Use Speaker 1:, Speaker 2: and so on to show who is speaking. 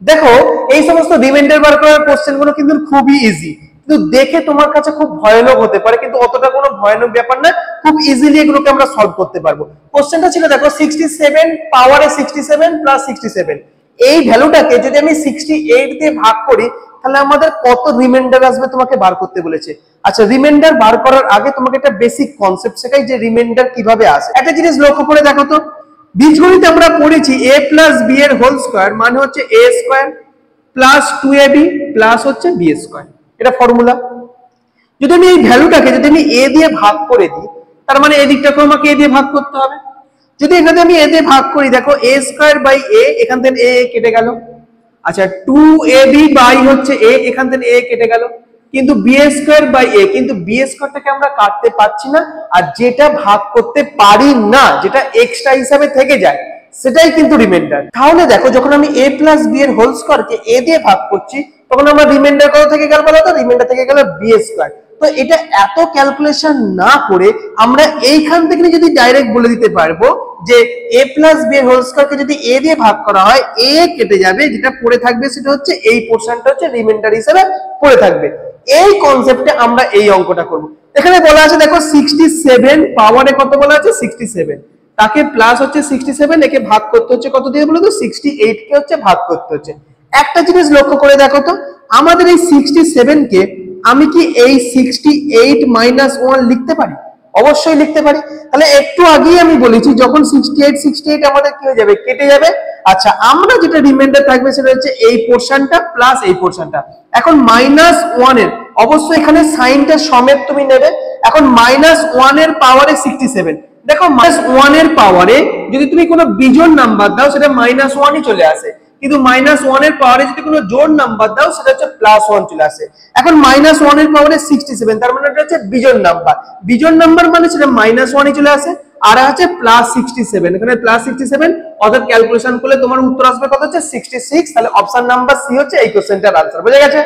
Speaker 1: দেখো এই সমস্ত রিমাইন্ডার বার করার কোশ্চেন গুলো কিন্তু খুবই ইজি, কিন্তু দেখে তোমার কাছে খুব ভয়ানক হতে পারে, কিন্তু অতটা কোনো ভয়ানক ব্যাপার না, খুব ইজিলি এগুলোকে আমরা সলভ করতে পারবো। কোশ্চেনটা ছিল দেখো 67 পাওয়ারে 67 প্লাস 67, এই ভ্যালুটাকে যদি আমি 68 দিয়ে ভাগ করি তাহলে আমাদের কত রিমাইন্ডার আসবে তোমাকে বার করতে বলেছে। আচ্ছা, রিমাইন্ডার বার করার আগে তোমাকে একটা বেসিক কনসেপ্ট শেখাই যে রিমাইন্ডার কিভাবে আসে। একটা জিনিস লক্ষ্য করে দেখো তো, বীজগণিতে আমরা পড়েছি a প্লাস b এর হোল স্কয়ার মানে হচ্ছে a square plus 2ab plus হচ্ছে b স্কয়ার, এটা ফর্মুলা। যদি আমি এই ভ্যালুটাকে যদি আমি a দিয়ে ভাগ করে দিই, তার মানে এই দিকটাকে আমাকে a দিয়ে ভাগ করতে হবে। যদি এখানে আমি a দিয়ে ভাগ করি, দেখো a স্কয়ার বাই a, এখান থেকে a কেটে গেল। আচ্ছা 2ab বাই হচ্ছে a, এখান থেকে a কেটে গেল, কিন্তু b স্কয়ার বাই a, কিন্তু b স্কয়ারটাকে আমরা কাটতে পারছি না, আর যেটা ভাগ করতে পারি না, যেটা এক্সট্রা হিসাবে থেকে যায়, সেটাই কিন্তু রিমাইন্ডার। তাহলে দেখো যখন আমি a প্লাস b এর হোল স্কয়ারকে a দিয়ে ভাগ করছি, তখন আমার রিমাইন্ডার কত থেকে গেল বলো তো? রিমাইন্ডার থেকে গেল b স্কয়ার। তো এটা এত ক্যালকুলেশন না করে আমরা এইখান থেকে যদি ডাইরেক্ট বলে দিতে পারবো যে a প্লাস b এর হোল স্কয়ারকে যদি a দিয়ে ভাগ করা হয়, a কেটে যাবে, যেটা পড়ে থাকবে সেটা হচ্ছে এই পোরশনটা হচ্ছে রিমাইন্ডার হিসেবে পড়ে থাকবে। এই কনসেপ্টে আমরা এই অঙ্কটা করব। এখানে বলা আছে দেখো 67 পাওয়ারে কত বলা আছে 67, তাকে প্লাস হচ্ছে 67, একে ভাগ করতে হচ্ছে কত দিয়ে বলো তো? 68 কে হচ্ছে ভাগ করতে হচ্ছে। একটা জিনিস লক্ষ্য করে দেখো তো, আমাদের এই 67 কে আমি কি এই 68 মাইনাস 1 লিখতে পারি? অবশ্যই লিখতে পারি। তাহলে একটু আগেই আমি বলেছি যখন 68 আমাদের কি হয়ে যাবে? কেটে যাবে। আচ্ছা, আমরা যেটা রিমাইন্ডার থাকবে সেটা হচ্ছে এই পোরশনটা প্লাস এই পোরশনটা। এখন মাইনাস 1 এর অবশ্যই এখানে সাইনটা সমেত তুমি নেবে। এখন মাইনাস 1 এর পাওয়ারে 67, দেখো মাইনাস 1 এর পাওয়ারে যদি তুমি কোনো বিজোড় নাম্বার দাও সেটা মাইনাস 1ই চলে আসে, কিন্তু মাইনাস 1 এর পাওয়ারে যদি কোনো জোড় নাম্বার দাও সেটা হচ্ছে প্লাস 1 চলে আসে। এখন মাইনাস 1 এর পাওয়ারে 67, তার মানে এটা হচ্ছে বিজোড় নাম্বার। বিজোড় নাম্বার মানে সেটা মাইনাস 1ই চলে আসে, আর আছে প্লাস 67, এখানে প্লাস 67, অর্থাৎ ক্যালকুলেশন করলে তোমার উত্তর আসবে কত হচ্ছে 66। তাহলে অপশন নাম্বার সি হচ্ছে এই কোশ্চেনটার আনসার। বুঝে গেছে?